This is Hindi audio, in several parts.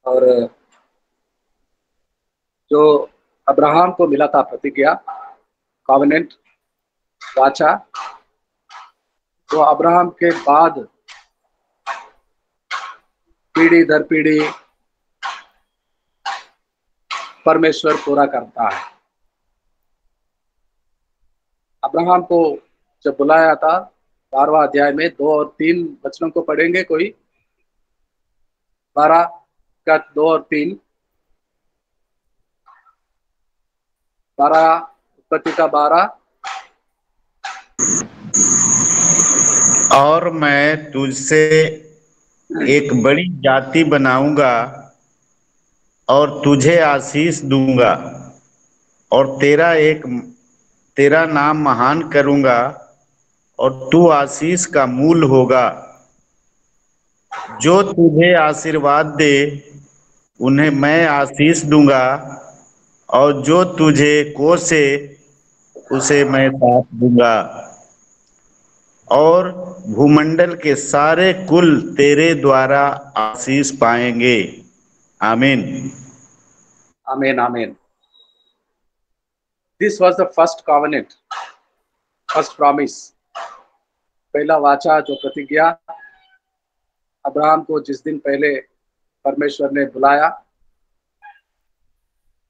और जो अब्राहम को मिला था प्रतिज्ञा, कॉवेनेंट, वाचा, वो अब्राहम के बाद पीढ़ी दर पीढ़ी परमेश्वर पूरा करता है। अब्राहम को जब बुलाया था 12वां अध्याय में 2 और 3 वचनों को पढ़ेंगे कोई? 12 का 2 और 3, 12 उत्पत्ति का 12। और मैं तुझसे एक बड़ी जाति बनाऊंगा और तुझे आशीष दूंगा और तेरा नाम महान करूंगा और तू आशीष का मूल होगा। जो तुझे आशीर्वाद दे उन्हें मैं आशीष दूंगा और जो तुझे कोसे उसे मैं साथ दूंगा। और भूमंडल के सारे कुल तेरे द्वारा आशीष पाएंगे। आमीन। आमीन, आमीन। This was the first covenant, first promise, पहला वाचा, जो प्रतिज्ञा अब्राहम को जिस दिन पहले परमेश्वर ने बुलाया,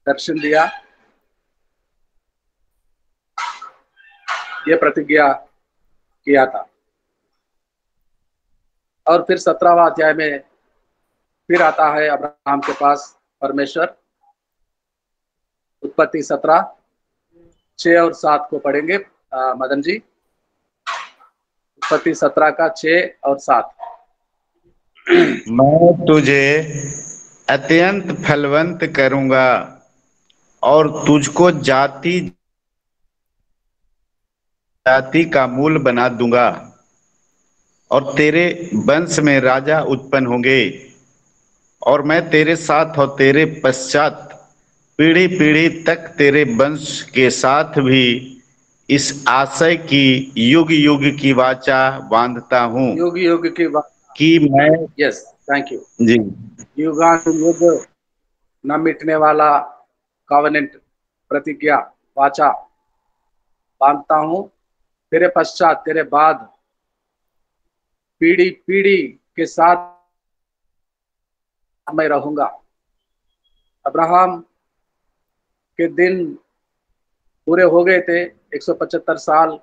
दर्शन दिया, ये प्रतिज्ञा किया था। और फिर 17वां अध्याय में फिर आता है अब्राहम के पास परमेश्वर। उत्पत्ति 17, 6 और 7 को पढ़ेंगे मदन जी। उत्पत्ति 17 का 6 और 7। मैं तुझे अत्यंत फलवंत करूंगा और तुझको जाति जाति का मूल बना दूंगा और तेरे वंश में राजा उत्पन्न होंगे। और मैं तेरे साथ और तेरे पश्चात पीढ़ी पीढ़ी तक तेरे वंश के साथ भी इस आशय की युग युग की वाचा बांधता हूँ युग युग की कि मैं। यस, थैंक यू जी। युगानुयुग न मिटने वाला कॉवेनेंट, प्रतिज्ञा, वाचा बांधता हूं तेरे पश्चात, तेरे बाद, पीढ़ी पीढ़ी के साथ मैं रहूंगा। अब्राहम के दिन पूरे हो गए थे, 175 साल,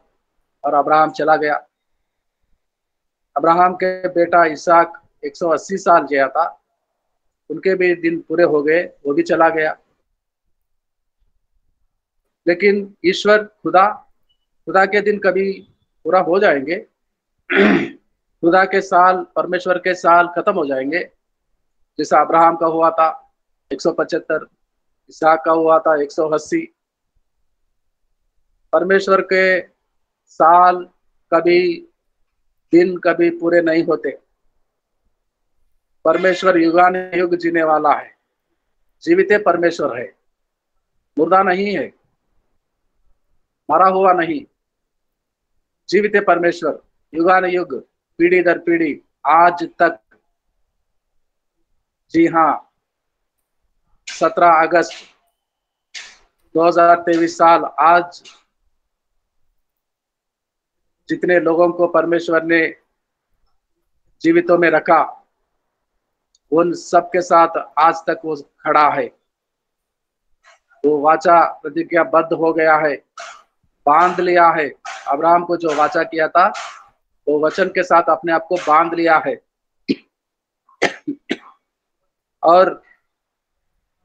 और अब्राहम चला गया। अब्राहम के बेटा इसहाक 180 साल जिया था, उनके भी दिन पूरे हो गए, वो भी चला गया। लेकिन ईश्वर, खुदा के दिन कभी पूरा हो जाएंगे। खुदा के साल, परमेश्वर के साल खत्म हो जाएंगे। जैसा अब्राहम का हुआ था 175, इसहाक का हुआ था 180। परमेश्वर के साल कभी, दिन कभी पूरे नहीं होते। परमेश्वर युगान युग जीने वाला है, जीवित परमेश्वर है, मुर्दा नहीं है, मरा हुआ नहीं, जीवित परमेश्वर, युगान युग, पीढ़ी दर पीढ़ी, आज तक। जी हाँ, 17 अगस्त 2023 साल, आज जितने लोगों को परमेश्वर ने जीवितों में रखा, उन सबके साथ आज तक वो खड़ा है। वो वाचा प्रतिज्ञाबद्ध हो गया है, बांध लिया है। अब्राहम को जो वाचा किया था, वो वचन के साथ अपने आप को बांध लिया है। और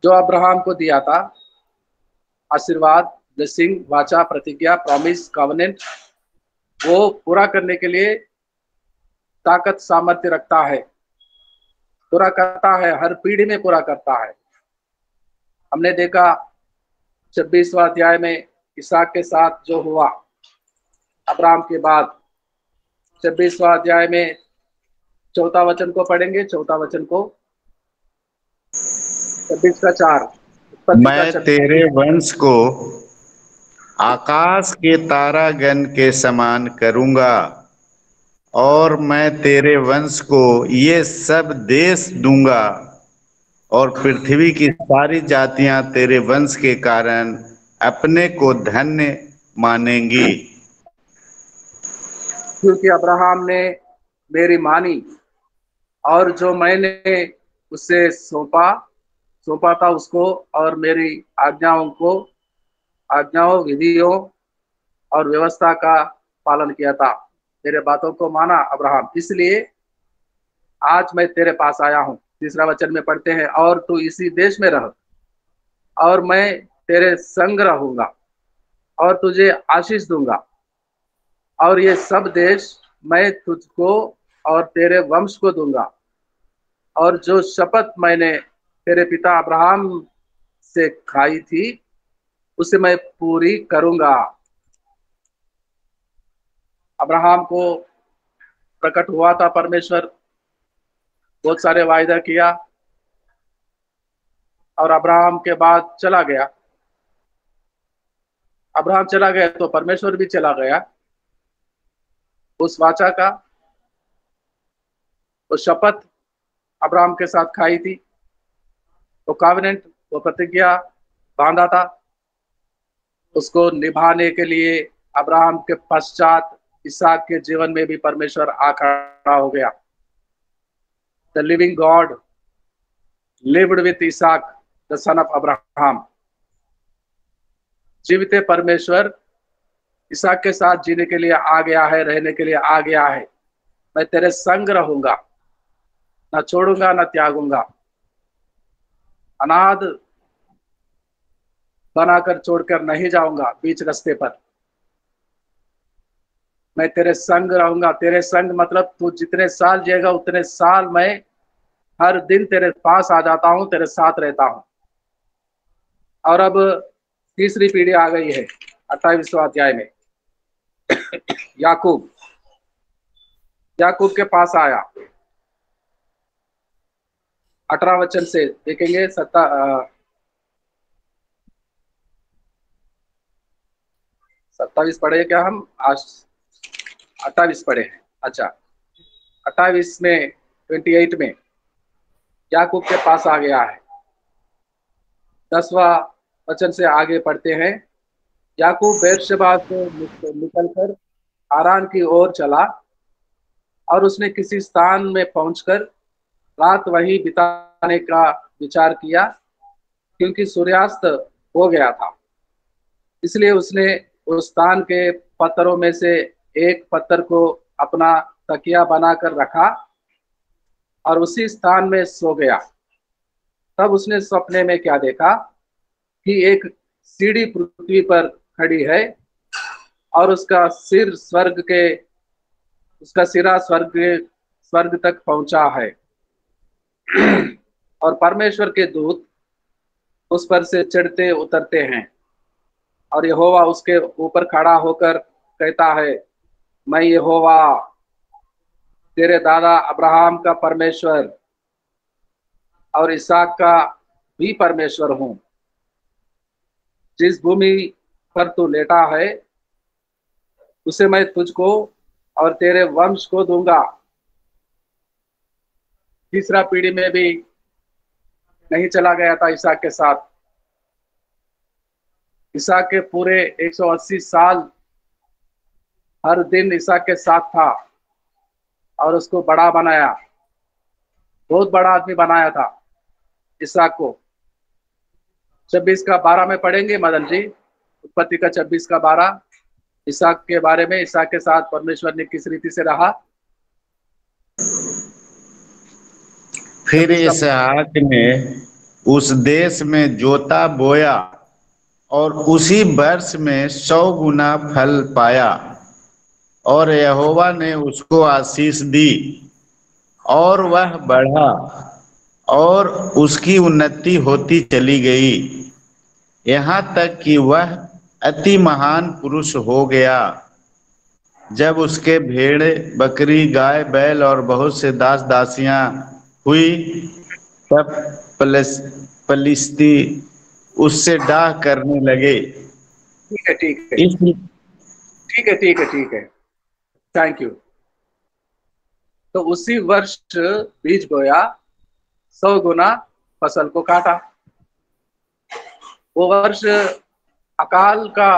जो अब्राहम को दिया था आशीर्वाद, ब्लेसिंग, वाचा, प्रतिज्ञा, प्रॉमिस, कॉवेनेंट, वो पूरा करने के लिए ताकत, सामर्थ्य रखता है, पूरा करता है, हर पीढ़ी में पूरा करता है। हमने देखा 26वां अध्याय में इसहाक के साथ जो हुआ अब्राहम के बाद। 26वां अध्याय में 4था वचन को पढ़ेंगे, 4था वचन को, 26 का 4। मैं तेरे वंश को आकाश के तारागण के समान करूंगा और मैं तेरे वंश को ये सब देश दूंगा और पृथ्वी की सारी जातियां तेरे वंश के कारण अपने को धन्य मानेंगी। क्योंकि अब्राहम ने मेरी मानी और जो मैंने उससे सौंपा सौंपा था उसको, और मेरी आज्ञाओं, विधियों और व्यवस्था का पालन किया था। तेरे बातों को माना अब्राहम, इसलिए आज मैं तेरे पास आया हूँ। तीसरा वचन में पढ़ते हैं, और तू इसी देश में रह और मैं तेरे संग रहूंगा और तुझे आशीष दूंगा, और ये सब देश मैं तुझको और तेरे वंश को दूंगा, और जो शपथ मैंने तेरे पिता अब्राहम से खाई थी उसे मैं पूरी करूंगा। अब्राहम को प्रकट हुआ था परमेश्वर, बहुत सारे वायदा किया, और अब्राहम के बाद चला गया। अब्राहम चला गया तो परमेश्वर भी चला गया। उस वाचा का, वो शपथ अब्राहम के साथ खाई थी, वो कॉवेनेंट, वो प्रतिज्ञा बांधा था, उसको निभाने के लिए अब्राहम के पश्चात इसहाक के जीवन में भी परमेश्वर आ खड़ा हो गया। The living God lived with Isaac the son of Abraham. जीवित परमेश्वर इसहाक के साथ जीने के लिए आ गया है, रहने के लिए आ गया है। मैं तेरे संग रहूंगा, न छोड़ूंगा न त्यागूंगा, अनाथ बनाकर छोड़कर नहीं जाऊंगा बीच रास्ते पर। मैं तेरे संग रहूंगा। तेरे संग मतलब तू जितने साल जिएगा उतने साल मैं हर दिन तेरे पास आ जाता हूं, तेरे साथ रहता हूं। और अब तीसरी पीढ़ी आ गई है 28वें अध्याय में। याकूब याकूब के पास आया। 18 वचन से देखेंगे। 27 पढ़े क्या हम आज? 28 पढ़े हैं। अच्छा, 28 में 28 में याकूब के पास आ गया है। 10वां वचन से आगे पढ़ते हैं। याकूब बेर्शेबा से निकलकर हारान की ओर चला, और उसने किसी स्थान में पहुंचकर रात वहीं बिताने का विचार किया, क्योंकि सूर्यास्त हो गया था। इसलिए उसने उस स्थान के पत्थरों में से एक पत्थर को अपना तकिया बनाकर रखा और उसी स्थान में सो गया। तब उसने सपने में क्या देखा कि एक सीढ़ी पृथ्वी पर खड़ी है, और उसका सिरा स्वर्ग तक पहुंचा है, और परमेश्वर के दूत उस पर से चढ़ते उतरते हैं, और यहोवा उसके ऊपर खड़ा होकर कहता है, मैं यहोवा तेरे दादा अब्राहम का परमेश्वर और इसहाक का भी परमेश्वर हूं। जिस भूमि पर तू लेटा है उसे मैं तुझको और तेरे वंश को दूंगा। तीसरा पीढ़ी में भी नहीं चला गया था इसहाक के साथ। इसहाक के पूरे 180 साल हर दिन इसहाक के साथ था, और उसको बड़ा बनाया, बहुत बड़ा आदमी बनाया था इसहाक को। 26 का 12 में पढ़ेंगे मदन जी, उत्पत्ति का 26 का 12, इसहाक के बारे में। इसहाक के साथ परमेश्वर ने किस रीति से रहा। फिर 26 का इसहाक ने उस देश में जोता बोया और उसी वर्ष में 100 गुना फल पाया, और यहोवा ने उसको आशीष दी और वह बढ़ा और उसकी उन्नति होती चली गई, यहाँ तक कि वह अति महान पुरुष हो गया। जब उसके भेड़ बकरी गाय बैल और बहुत से दास दासियां हुई, तब पलिश्ती उससे डाह करने लगे। ठीक है, ठीक है, इस ठीक है, ठीक है, ठीक है, थैंक यू। तो उसी वर्ष बीज बोया, 100 गुना फसल को काटा। वो वर्ष अकाल का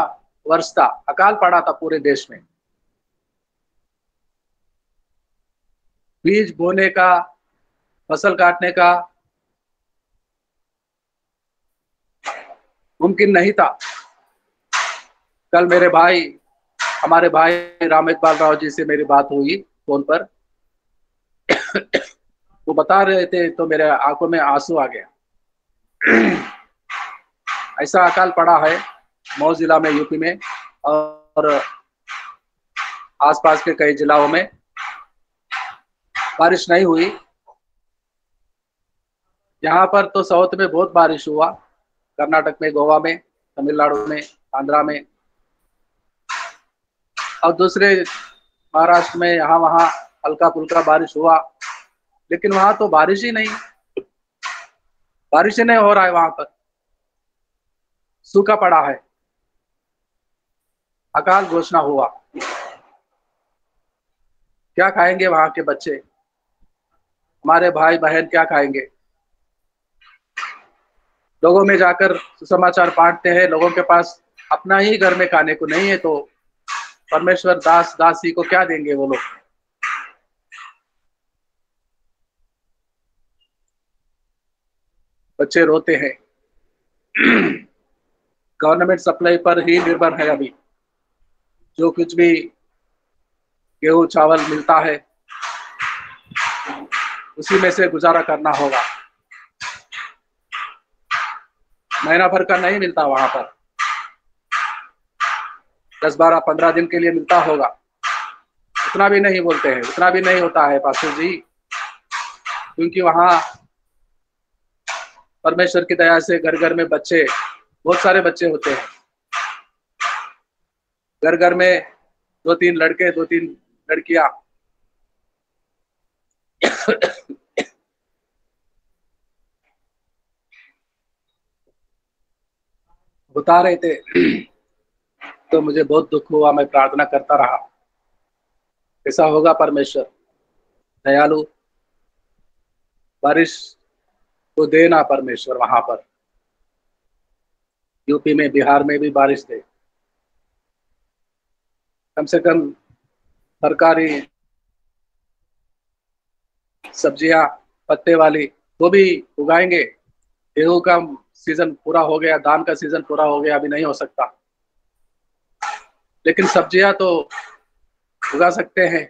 वर्ष था, अकाल पड़ा था पूरे देश में। बीज बोने का, फसल काटने का मुमकिन नहीं था। कल हमारे भाई राम इकबाल राव जी से मेरी बात हुई फोन पर। वो बता रहे थे तो मेरे आंखों में आंसू आ गया। ऐसा अकाल पड़ा है मऊ जिला में, यूपी में, और आसपास के कई जिलों में बारिश नहीं हुई। यहाँ पर तो साउथ में बहुत बारिश हुआ, कर्नाटक में, गोवा में, तमिलनाडु में, आंध्रा में, और दूसरे महाराष्ट्र में यहाँ वहाँ हल्का फुल्का बारिश हुआ। लेकिन वहां तो बारिश ही नहीं हो रहा है। वहां पर सूखा पड़ा है, अकाल घोषणा हुआ। क्या खाएंगे वहां के बच्चे, हमारे भाई बहन क्या खाएंगे? लोगों में जाकर सुसमाचार बांटते हैं, लोगों के पास अपना ही घर में खाने को नहीं है, तो परमेश्वर दास दासी को क्या देंगे वो लोग? बच्चे रोते हैं। गवर्नमेंट सप्लाई पर ही निर्भर है अभी। जो कुछ भी गेहूं चावल मिलता है उसी में से गुजारा करना होगा। महीना भर का नहीं मिलता वहां पर, 10-12-15 दिन के लिए मिलता होगा। उतना भी नहीं बोलते हैं, उतना भी नहीं होता है पास्टर जी, क्योंकि वहां परमेश्वर की दया से घर घर में बच्चे, बहुत सारे बच्चे होते हैं। घर घर में 2-3 लड़के, 2-3 लड़कियां। बता रहे थे तो मुझे बहुत दुख हुआ। मैं प्रार्थना करता रहा, ऐसा होगा परमेश्वर दयालु, बारिश को देना परमेश्वर। वहां पर यूपी में, बिहार में भी बारिश दे। कम से कम सरकारी सब्जियां पत्ते वाली वो भी उगाएंगे। गेहूं का सीजन पूरा हो गया, धान का सीजन पूरा हो गया, अभी नहीं हो सकता, लेकिन सब्जियां तो उगा सकते हैं।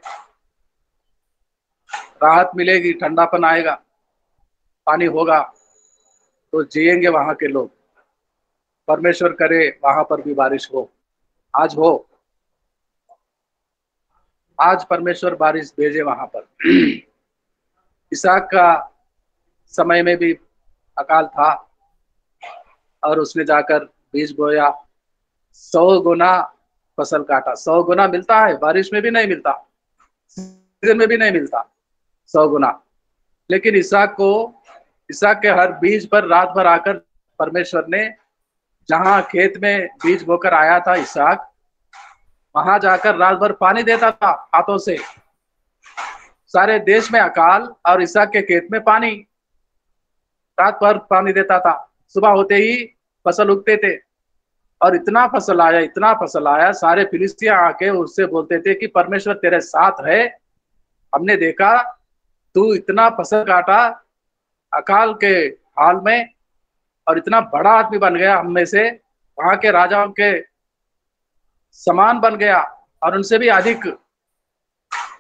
राहत मिलेगी, ठंडापन आएगा, पानी होगा तो जिएंगे वहां के लोग। परमेश्वर करे वहां पर भी बारिश हो, आज हो, आज परमेश्वर बारिश भेजे वहां पर। इसहाक का समय में भी अकाल था और उसने जाकर बीज बोया, 100 गुना फसल काटा। 100 गुना मिलता है, बारिश में भी नहीं मिलता, सीजन में भी नहीं मिलता 100 गुना। लेकिन इसहाक के हर बीज पर रात भर आकर परमेश्वर ने, जहां खेत में बीज बोकर आया था इसहाक, वहां जाकर रात भर पानी देता था हाथों से। सारे देश में अकाल और इसहाक के खेत में पानी, रात भर पानी देता था। सुबह होते ही फसल उगते थे, और इतना फसल आया, सारे फिलिस्तीन आके उससे बोलते थे कि परमेश्वर तेरे साथ है, हमने देखा तू इतना फसल काटा अकाल के हाल में, और इतना बड़ा आदमी बन गया, हम में से वहां के राजाओं के समान बन गया, और उनसे भी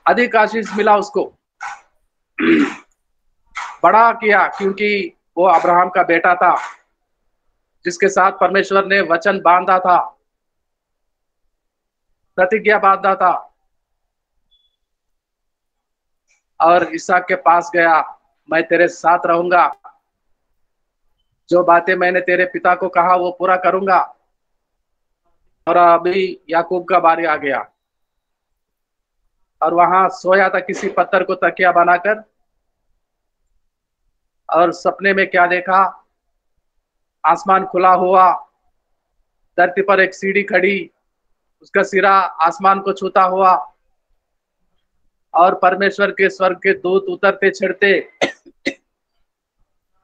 अधिक आशीष मिला उसको। बड़ा किया, क्योंकि वो अब्राहम का बेटा था, जिसके साथ परमेश्वर ने वचन बांधा था, प्रतिज्ञा बांधा था। और इसहाक के पास गया, मैं तेरे साथ रहूंगा, जो बातें मैंने तेरे पिता को कहा वो पूरा करूंगा। और अभी याकूब का बारी आ गया, और वहां सोया था किसी पत्थर को तकिया बनाकर, और सपने में क्या देखा? आसमान खुला हुआ, धरती पर एक सीढ़ी खड़ी, उसका सिरा आसमान को छूता हुआ, और परमेश्वर के स्वर्ग के दूत उतरते चढ़ते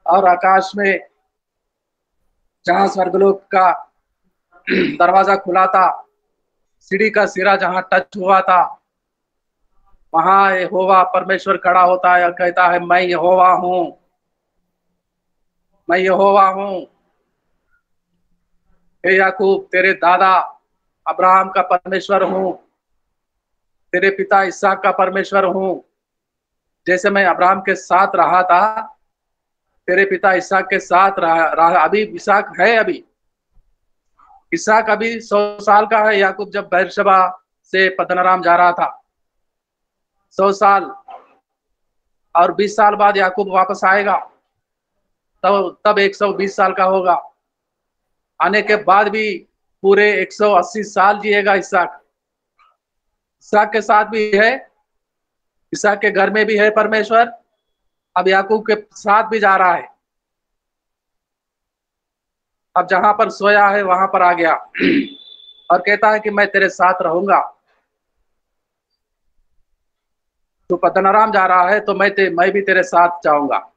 और आकाश में जहां स्वर्गलोक का दरवाजा खुला था, सीढ़ी का सिरा जहां टच हुआ था, वहां यहोवा परमेश्वर खड़ा होता है और कहता है, मैं यहोवा हूं, मैं यहोवा हूं। हे याकूब, तेरे दादा अब्राहम का परमेश्वर हूं, तेरे पिता इसहाक का परमेश्वर हूं। जैसे मैं अब्राहम के साथ रहा था, तेरे पिता इसहाक के साथ रहा। अभी इसहाक है, अभी इसहाक अभी 100 साल का है। याकूब जब बेरशबा से पद्दनराम जा रहा था, 100 साल, और 20 साल बाद याकूब वापस आएगा, तब 120 साल का होगा। आने के बाद भी पूरे 180 साल जिएगा इसहाक। इसहाक के साथ भी है, इसहाक के घर में भी है परमेश्वर, अब याकूब के साथ भी जा रहा है। अब जहां पर सोया है वहां पर आ गया और कहता है कि मैं तेरे साथ रहूंगा। तू पद्दनराम जा रहा है तो मैं भी तेरे साथ जाऊंगा।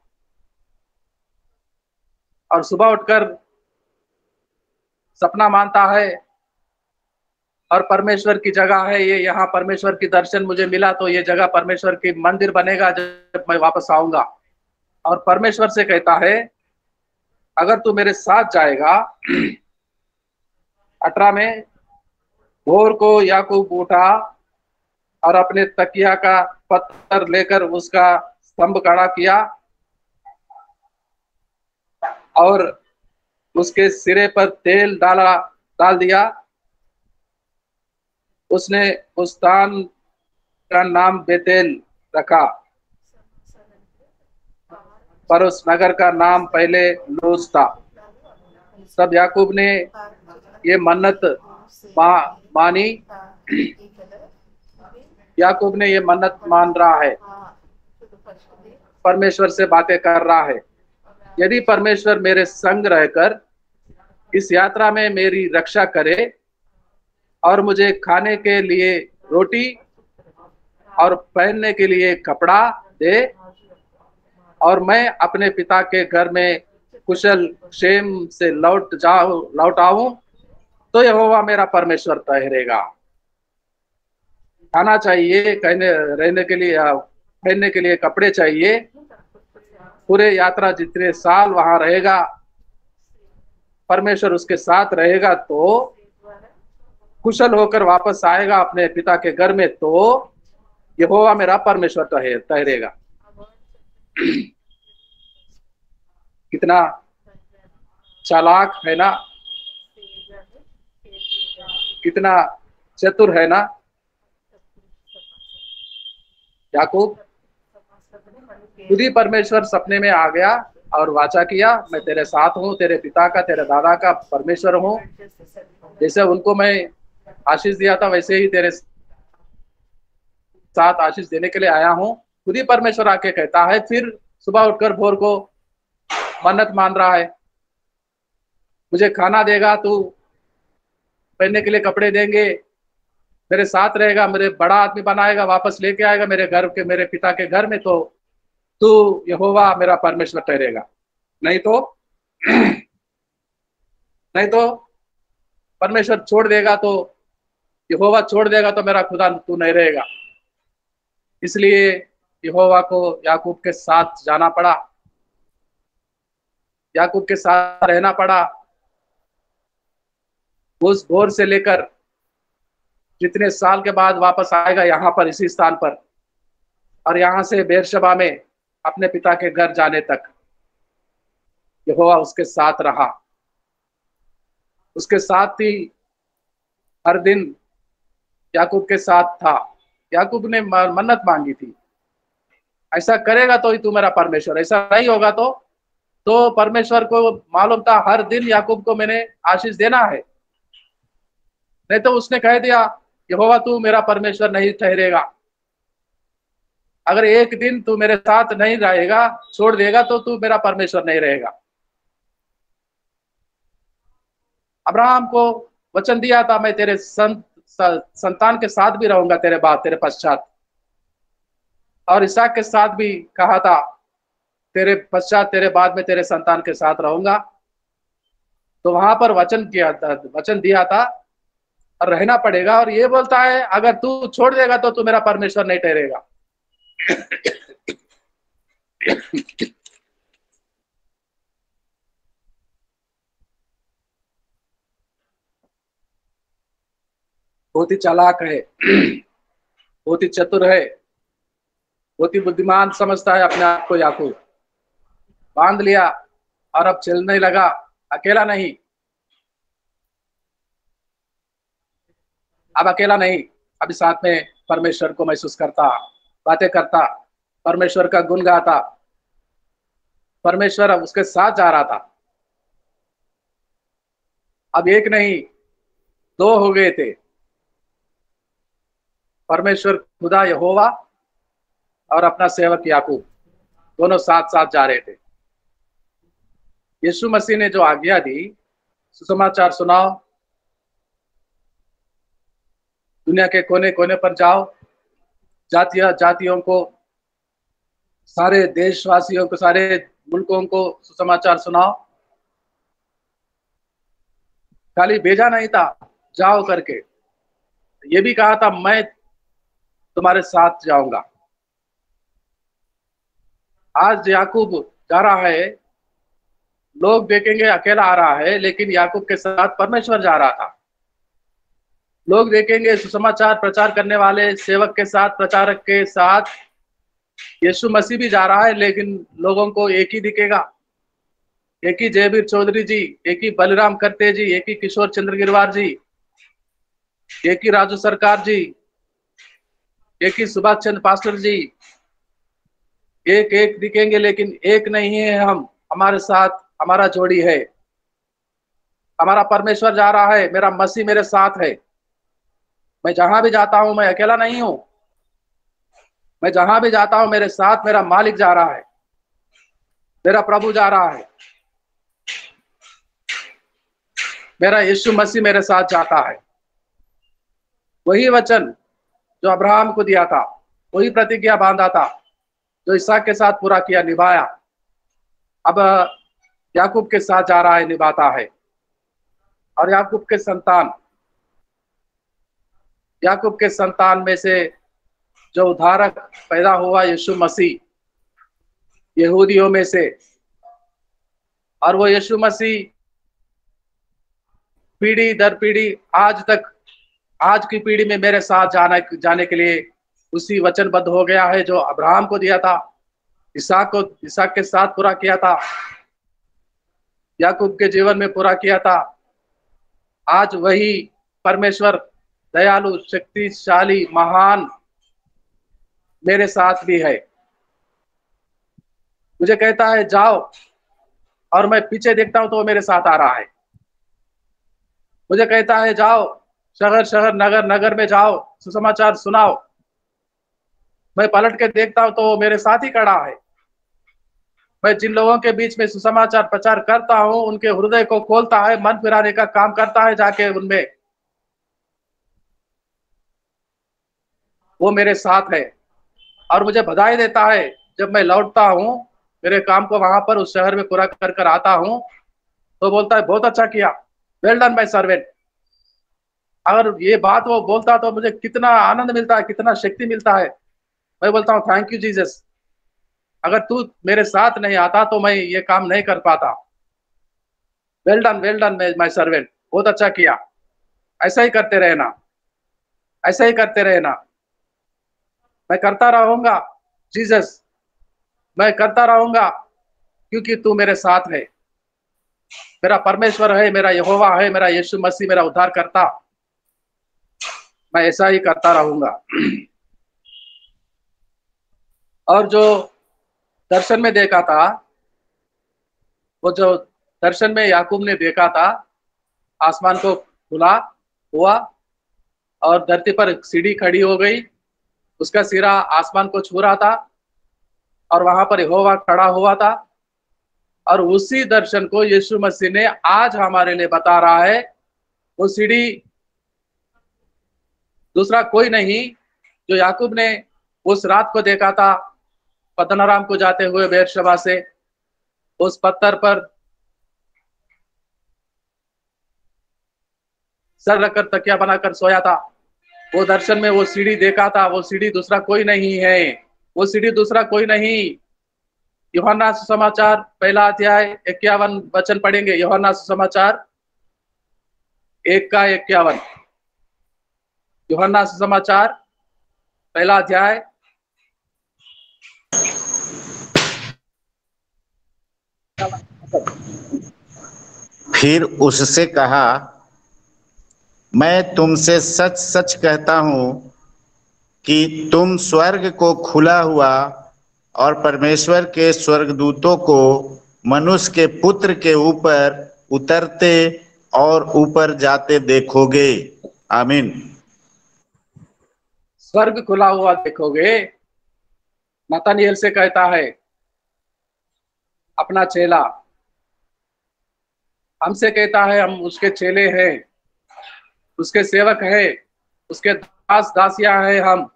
और सुबह उठकर सपना मानता है, और परमेश्वर की जगह है ये, यहाँ परमेश्वर की दर्शन मुझे मिला, तो ये जगह परमेश्वर की मंदिर बनेगा जब मैं वापस आऊंगा। और परमेश्वर से कहता है, अगर तू मेरे साथ जाएगा 18 में, भोर को याकूब उठा और अपने तकिया का पत्थर लेकर उसका स्तंभ खड़ा किया और उसके सिरे पर तेल डाल दिया। उसने उस स्थान का नाम बेतेल रखा, पर उस नगर का नाम पहले लूज था। तब याकूब ने ये मन्नत मानी। याकूब ने ये मन्नत मान रहा है, परमेश्वर से बातें कर रहा है, यदि परमेश्वर मेरे संग रहकर इस यात्रा में मेरी रक्षा करे और मुझे खाने के लिए रोटी और पहनने के लिए कपड़ा दे, और मैं अपने पिता के घर में कुशल क्षेम से लौट आऊं, तो यहोवा मेरा परमेश्वर ठहरेगा। खाना चाहिए, कहने रहने के लिए, पहनने के लिए कपड़े चाहिए। पूरे यात्रा जितने साल वहां रहेगा, परमेश्वर उसके साथ रहेगा, तो कुशल होकर वापस आएगा अपने पिता के घर में, तो यहोवा मेरा परमेश्वर ठहरेगा। कितना चालाक है ना, कितना चतुर है ना याकूब। खुद ही परमेश्वर सपने में आ गया और वाचा किया, मैं तेरे साथ हूँ, तेरे पिता का, तेरे दादा का परमेश्वर हूँ। जैसे उनको मैं आशीष दिया था, वैसे ही तेरे साथ आशीष देने के लिए आया हूँ। खुद ही परमेश्वर आके कहता है, फिर सुबह उठकर भोर को मन्नत मान रहा है, मुझे खाना देगा, तू पहनने के लिए कपड़े देंगे, मेरे साथ रहेगा, मेरे बड़ा आदमी बनाएगा, वापस लेके आएगा मेरे घर के, मेरे पिता के घर में, तो तू यहोवा मेरा परमेश्वर ठहरेगा। नहीं तो नहीं तो परमेश्वर छोड़ देगा, तो यहोवा छोड़ देगा, तो मेरा खुदा तू नहीं रहेगा। इसलिए यहोवा को याकूब के साथ जाना पड़ा, याकूब के साथ रहना पड़ा। उस भोर से लेकर जितने साल के बाद वापस आएगा यहाँ पर, इसी स्थान पर, और यहाँ से बेरशबा में अपने पिता के घर जाने तक यहोवा उसके साथ रहा। उसके साथ ही हर दिन याकूब के साथ था। याकूब ने मन्नत मांगी थी, ऐसा करेगा तो ही तू मेरा परमेश्वर, ऐसा नहीं होगा तो परमेश्वर को मालूम था हर दिन याकूब को मैंने आशीष देना है। नहीं तो उसने कह दिया, यहोवा तू मेरा परमेश्वर नहीं ठहरेगा, अगर एक दिन तू मेरे साथ नहीं रहेगा, छोड़ देगा, तो तू मेरा परमेश्वर नहीं रहेगा। अब्राहम को वचन दिया था, मैं तेरे संतान के साथ भी रहूंगा, तेरे बाद, तेरे पश्चात। और इसहाक के साथ भी कहा था, तेरे पश्चात, तेरे बाद में तेरे संतान के साथ रहूंगा। तो वहां पर वचन दिया था और रहना पड़ेगा। और ये बोलता है अगर तू छोड़ देगा तो तू मेरा परमेश्वर नहीं ठहरेगा। बहुत ही चालाक है, बहुत ही चतुर है, बहुत ही बुद्धिमान समझता है अपने आप को याकूब। बांध लिया और अब चलने लगा, अकेला नहीं, अब अकेला नहीं, अभी साथ में परमेश्वर को महसूस करता, बातें करता, परमेश्वर का गुण गाता। परमेश्वर अब उसके साथ जा रहा था। अब एक नहीं, दो हो गए थे। परमेश्वर खुदा यहोवा और अपना सेवक याकूब, दोनों साथ साथ जा रहे थे। यीशु मसीह ने जो आज्ञा दी, सुसमाचार सुनाओ, दुनिया के कोने कोने पर जाओ, जातियों को, सारे देशवासियों को, सारे मुल्कों को सुसमाचार सुनाओ। खाली भेजा नहीं था जाओ करके, ये भी कहा था मैं तुम्हारे साथ जाऊंगा। आज याकूब जा रहा है, लोग देखेंगे अकेला आ रहा है, लेकिन याकूब के साथ परमेश्वर जा रहा था। लोग देखेंगे सुसमाचार प्रचार करने वाले सेवक के साथ, प्रचारक के साथ यीशु मसीह भी जा रहा है, लेकिन लोगों को एक ही दिखेगा, एक ही जयवीर चौधरी जी, एक ही बलराम करते जी, एक ही किशोर चंद्र गिरवार जी, एक ही राजू सरकार जी, एक ही सुभाष चंद्र पास्टर जी, एक एक दिखेंगे, लेकिन एक नहीं है हम। हमारे साथ हमारा जोड़ी है, हमारा परमेश्वर जा रहा है, मेरा मसीह मेरे साथ है। मैं जहां भी जाता हूं मैं अकेला नहीं हूं, मैं जहां भी जाता हूं मेरे साथ मेरा मालिक जा रहा है, मेरा प्रभु जा रहा है, मेरा यीशु मसीह मेरे साथ जाता है। वही वचन जो अब्राहम को दिया था, वही प्रतिज्ञा बांधा था, जो इसहाक के साथ पूरा किया, निभाया, अब याकूब के साथ जा रहा है, निभाता है। और याकूब के संतान में से जो उद्धारक पैदा हुआ यीशु मसीह, यहूदियों में से, और वो यीशु मसीह पीढ़ी दर पीढ़ी आज तक, आज की पीढ़ी में मेरे साथ जाने के लिए उसी वचनबद्ध हो गया है जो अब्राहम को दिया था, इसहाक के साथ पूरा किया था, याकूब के जीवन में पूरा किया था। आज वही परमेश्वर दयालु, शक्तिशाली, महान मेरे साथ भी है। मुझे कहता है जाओ, और मैं पीछे देखता हूं तो वो मेरे साथ आ रहा है। मुझे कहता है जाओ, शहर शहर, नगर नगर में जाओ, सुसमाचार सुनाओ। मैं पलट के देखता हूं तो वो मेरे साथ ही खड़ा है। मैं जिन लोगों के बीच में सुसमाचार प्रचार करता हूं, उनके हृदय को खोलता है, मन फिराने का काम करता है जाके उनमें, वो मेरे साथ है। और मुझे बधाई देता है जब मैं लौटता हूं, मेरे काम को वहां पर उस शहर में पूरा कर कर आता हूं, तो बोलता है बहुत अच्छा किया, वेल डन माय सर्वेंट। अगर ये बात वो बोलता तो मुझे कितना आनंद मिलता है, कितना शक्ति मिलता है। मैं बोलता हूँ थैंक यू जीसस, अगर तू मेरे साथ नहीं आता तो मैं ये काम नहीं कर पाता। वेल डन माय सर्वेंट, बहुत अच्छा किया। ऐसा ही करते रहना, ऐसा ही करते रहना। मैं करता रहूंगा जीसस, मैं करता रहूंगा, क्योंकि तू मेरे साथ है। मेरा परमेश्वर है, मेरा यहोवा है, मेरा यीशु मसीह मेरा उद्धार करता। मैं ऐसा ही करता रहूंगा। और जो दर्शन में देखा था, वो जो दर्शन में याकूब ने देखा था, आसमान को खुला हुआ और धरती पर सीढ़ी खड़ी हो गई, उसका सिरा आसमान को छू रहा था और वहां पर यहोवा खड़ा हुआ था। और उसी दर्शन को यीशु मसीह ने आज हमारे लिए बता रहा है। वो सीढ़ी दूसरा कोई नहीं, जो याकूब ने उस रात को देखा था, पद्दनाराम को जाते हुए बेरशबा से उस पत्थर पर सर रखकर तकिया बनाकर सोया था। वो दर्शन में वो सीढ़ी देखा था, वो सीढ़ी दूसरा कोई नहीं है, वो सीढ़ी दूसरा कोई नहीं। यूहन्ना सुसमाचार पहला अध्याय 51 वचन पढ़ेंगे। यूहन्ना सुसमाचार 1 का 51। यूहन्ना सुसमाचार पहला अध्याय। फिर उससे कहा, मैं तुमसे सच सच कहता हूं कि तुम स्वर्ग को खुला हुआ और परमेश्वर के स्वर्गदूतों को मनुष्य के पुत्र के ऊपर उतरते और ऊपर जाते देखोगे। आमीन। स्वर्ग खुला हुआ देखोगे, नतनएल से कहता है अपना चेला, हमसे कहता है हम उसके चेले हैं, उसके सेवक हैं, उसके दास दासियां हैं हम।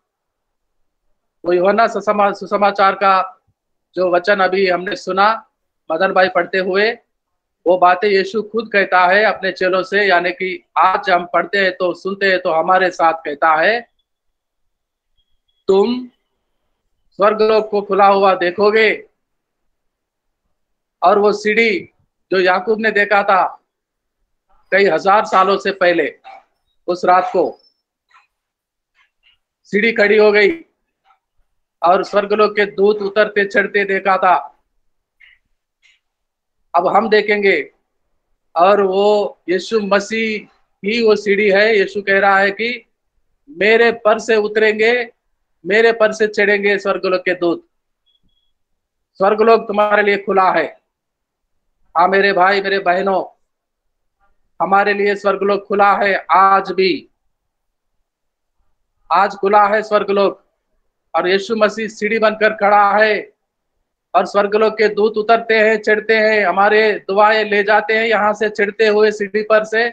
वो यूहन्ना सुसमाचार का जो वचन अभी हमने सुना मदन भाई पढ़ते हुए, वो बातें यीशु खुद कहता है अपने चेलों से, यानी कि आज हम पढ़ते हैं तो सुनते हैं तो हमारे साथ कहता है, तुम स्वर्गलोक को खुला हुआ देखोगे। और वो सीढ़ी जो याकूब ने देखा था कई हजार सालों से पहले, उस रात को सीढ़ी खड़ी हो गई और स्वर्गलोक के दूत उतरते चढ़ते देखा था। अब हम देखेंगे, और वो यीशु मसीह ही वो सीढ़ी है। यीशु कह रहा है कि मेरे पर से उतरेंगे, मेरे पर से चढ़ेंगे स्वर्गलोक के दूत। स्वर्गलोक तुम्हारे लिए खुला है। हाँ मेरे भाई मेरे बहनों, हमारे लिए स्वर्गलोक खुला है आज भी। आज खुला है स्वर्गलोक, और यीशु मसीह सीढ़ी बनकर खड़ा है, और स्वर्गलोक के दूत उतरते हैं चढ़ते हैं, हमारे दुआएं ले जाते हैं यहाँ से चढ़ते हुए सीढ़ी पर से,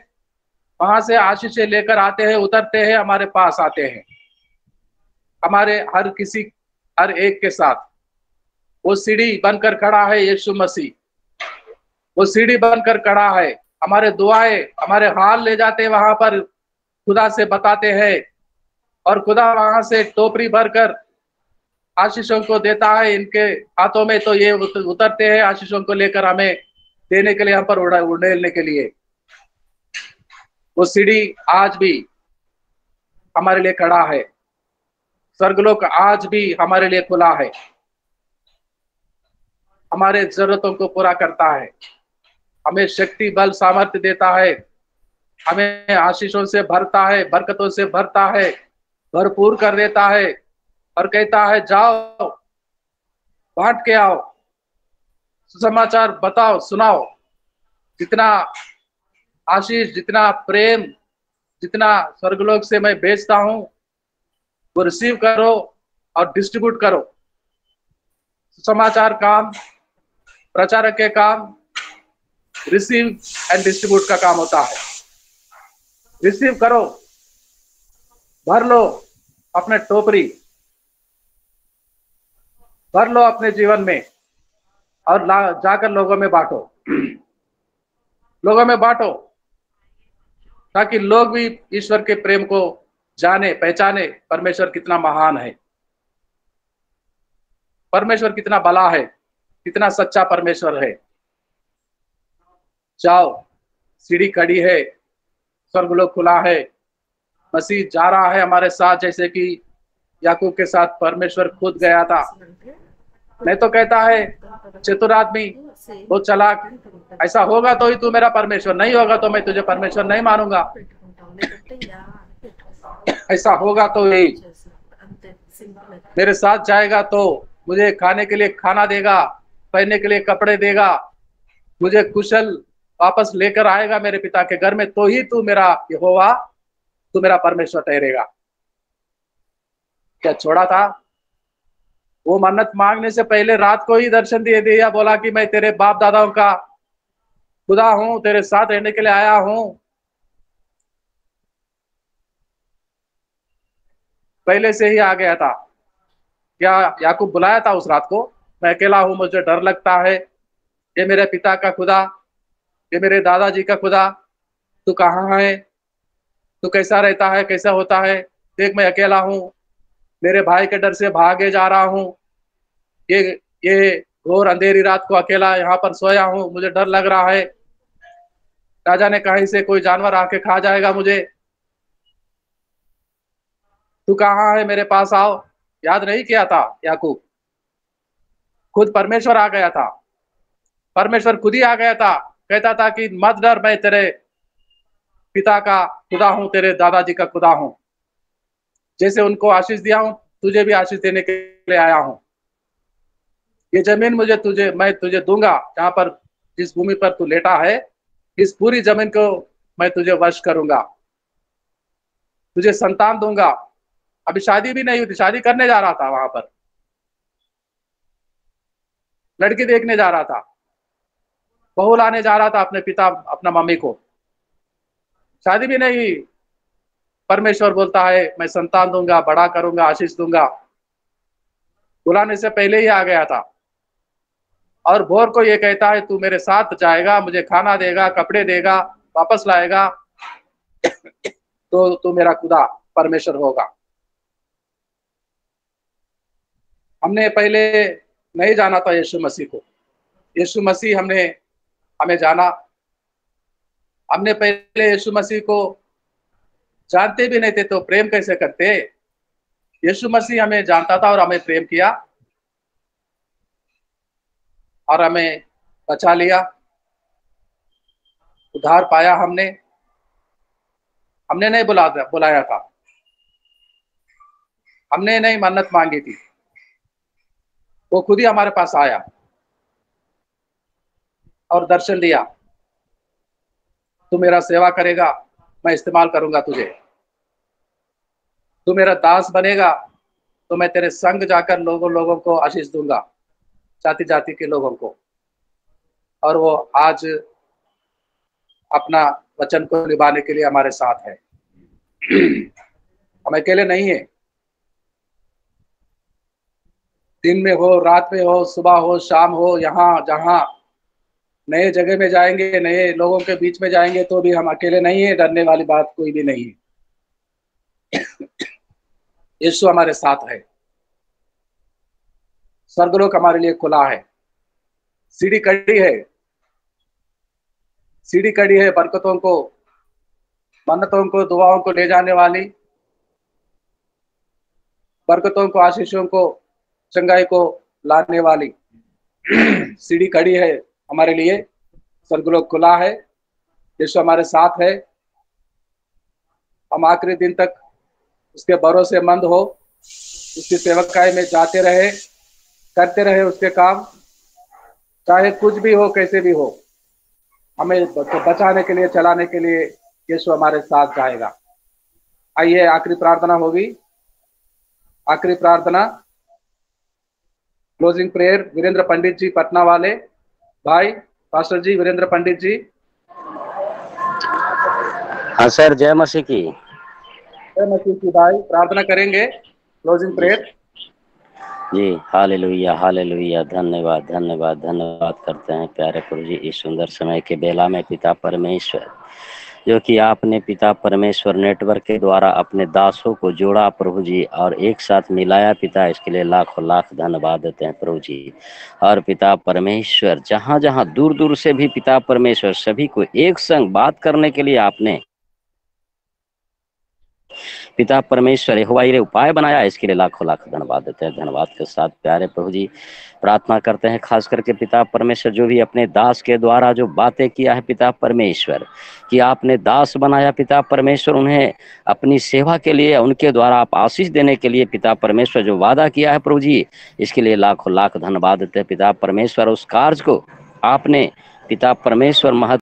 वहां से आशीषें लेकर आते हैं, उतरते हैं, हमारे पास आते हैं, हमारे हर किसी हर एक के साथ। वो सीढ़ी बनकर खड़ा है यीशु मसीह, वो सीढ़ी बनकर खड़ा है। हमारे दुआएं हमारे हाल ले जाते हैं वहां पर, खुदा से बताते हैं, और खुदा वहां से टोपरी भरकर आशीषों को देता है इनके हाथों में, तो ये उतरते हैं आशीषों को लेकर हमें देने के लिए, हम पर उड़ेलने के लिए। वो सीढ़ी आज भी हमारे लिए खड़ा है। स्वर्गलोक आज भी हमारे लिए खुला है, हमारे जरूरतों को पूरा करता है, हमें शक्ति बल सामर्थ्य देता है, हमें आशीषों से भरता है, बरकतों से भरता है, भरपूर कर देता है, और कहता है जाओ बांट के आओ, सुसमाचार बताओ सुनाओ। जितना आशीष, जितना प्रेम, जितना स्वर्गलोक से मैं भेजता हूं, वो रिसीव करो और डिस्ट्रीब्यूट करो। सुसमाचार काम, प्रचारक के काम रिसीव एंड डिस्ट्रीब्यूट का काम होता है। रिसीव करो, भर लो अपने टोकरी, भर लो अपने जीवन में, और जाकर लोगों में बांटो। लोगों में बांटो, ताकि लोग भी ईश्वर के प्रेम को जाने पहचाने, परमेश्वर कितना महान है, परमेश्वर कितना भला है, कितना सच्चा परमेश्वर है। जाओ, सीढ़ी खड़ी है, स्वर्गलोक खुला है, मसीह जा रहा है हमारे साथ, जैसे कि याकूब के साथ परमेश्वर खुद गया था। नहीं तो कहता है चतुर आदमी, वो चालाक, ऐसा होगा तो ही तू मेरा परमेश्वर, नहीं होगा तो मैं तुझे परमेश्वर नहीं मानूंगा। ऐसा होगा तो ही मेरे साथ जाएगा तो मुझे खाने के लिए खाना देगा, पहनने के लिए कपड़े देगा, मुझे कुशल वापस लेकर आएगा मेरे पिता के घर में, तो ही तू मेरा यहोवा, तू मेरा परमेश्वर ठहरेगा। क्या छोड़ा था? वो मन्नत मांगने से पहले रात को ही दर्शन दे दिया, बोला कि मैं तेरे बाप दादाओं का खुदा हूं, तेरे साथ रहने के लिए आया हूं। पहले से ही आ गया था। क्या याकूब बुलाया था उस रात को? मैं अकेला हूं, मुझे डर लगता है, ये मेरे पिता का खुदा, ये मेरे दादाजी का खुदा, तू कहाँ है, तू कैसा रहता है, कैसा होता है, देख मैं अकेला हूँ, मेरे भाई के डर से भागे जा रहा हूँ, ये ये घोर अंधेरी रात को अकेला यहाँ पर सोया हूँ, मुझे डर लग रहा है, राजा ने कहीं से कोई जानवर आके खा जाएगा मुझे, तू कहाँ है, मेरे पास आओ। याद नहीं किया था याकूब? खुद परमेश्वर आ गया था, परमेश्वर खुद ही आ गया था, कहता था कि मत डर, मैं तेरे पिता का खुदा हूं, तेरे दादाजी का खुदा हूं, जैसे उनको आशीष दिया हूं तुझे भी आशीष देने के लिए आया हूं। ये जमीन मैं तुझे दूंगा, जहां पर जिस भूमि पर तू लेटा है, इस पूरी जमीन को मैं तुझे वश करूंगा, तुझे संतान दूंगा। अभी शादी भी नहीं हुई थी, शादी करने जा रहा था, वहां पर लड़की देखने जा रहा था, बहू लाने जा रहा था अपने पिता अपना मम्मी को, शादी भी नहीं हुई। परमेश्वर बोलता है मैं संतान दूंगा, बड़ा करूंगा, आशीष दूंगा, बुलाने से पहले ही आ गया था। और भोर को ये कहता है तू मेरे साथ जाएगा, मुझे खाना देगा, कपड़े देगा, वापस लाएगा, तो तू मेरा खुदा परमेश्वर होगा। हमने पहले नहीं जाना था यीशु मसीह को, यीशु मसीह हमें जाना। हमने पहले यीशु मसीह को जानते भी नहीं थे, तो प्रेम कैसे करते? यीशु मसीह हमें जानता था और हमें प्रेम किया और हमें बचा लिया, उद्धार पाया। हमने नहीं बुलाया था, हमने नहीं मन्नत मांगी थी, वो खुद ही हमारे पास आया और दर्शन दिया, तू मेरा सेवा करेगा, मैं इस्तेमाल करूंगा तुझे, तू मेरा दास बनेगा तो मैं तेरे संग जाकर लोगों को आशीष दूंगा, जाति जाति के लोगों को। और वो आज अपना वचन को निभाने के लिए हमारे साथ है। हम अकेले नहीं है, दिन में हो, रात में हो, सुबह हो, शाम हो, यहाँ जहाँ नए जगह में जाएंगे, नए लोगों के बीच में जाएंगे, तो भी हम अकेले नहीं है, डरने वाली बात कोई भी नहीं है। यीशु हमारे साथ है, स्वर्गलोक हमारे लिए खुला है, सीढ़ी कड़ी है, सीढ़ी कड़ी है, बरकतों को, मन्नतों को, दुआओं को ले जाने वाली, बरकतों को, आशीषों को, चंगाई को लाने वाली सीढ़ी कड़ी है हमारे लिए, स्वर्गलोक खुला है, यीशु हमारे साथ है। हम आखिरी दिन तक उसके भरोसेमंद हो, उसकी सेवकाई में जाते रहे, करते रहे उसके काम, चाहे कुछ भी हो, कैसे भी हो, हमें बचाने के लिए, चलाने के लिए यीशु हमारे साथ जाएगा। आइए आखिरी प्रार्थना होगी, आखिरी प्रार्थना, क्लोजिंग प्रेयर, वीरेंद्र पंडित जी पटना वाले भाई, पास्टर जी वीरेंद्र पंडित जी। हाँ सर, जय मसीह की। जय मसीह की भाई, प्रार्थना करेंगे क्लोजिंग प्रेयर। जी, हालेलुया हालेलुया, धन्यवाद धन्यवाद धन्यवाद करते हैं प्यारे प्रभु जी, इस सुंदर समय के बेला में पिता परमेश्वर, जो कि आपने पिता परमेश्वर नेटवर्क के द्वारा अपने दासों को जोड़ा प्रभु जी और एक साथ मिलाया पिता, इसके लिए लाखों लाख धन्यवाद देते हैं प्रभु जी। और पिता परमेश्वर, जहाँ जहाँ दूर दूर से भी पिता परमेश्वर सभी को एक संग बात करने के लिए आपने पिता परमेश्वर यहोवा यीरे उपाय बनाया, इसके लिए लाखों लाख धन्यवाद देते हैं। धन्यवाद के साथ प्यारे प्रभु जी प्रार्थना करते हैं, खास करके पिता परमेश्वर जो भी अपने दास के द्वारा जो बातें किया है पिता परमेश्वर, कि आपने दास बनाया पिता परमेश्वर, उन्हें अपनी सेवा के लिए, उनके द्वारा आप आशीष देने के लिए पिता परमेश्वर जो वादा किया है प्रभु जी, इसके लिए लाखों लाख धन्यवाद देते हैं पिता परमेश्वर। उस कार्य को आपने पिता परमेश्वर महत्व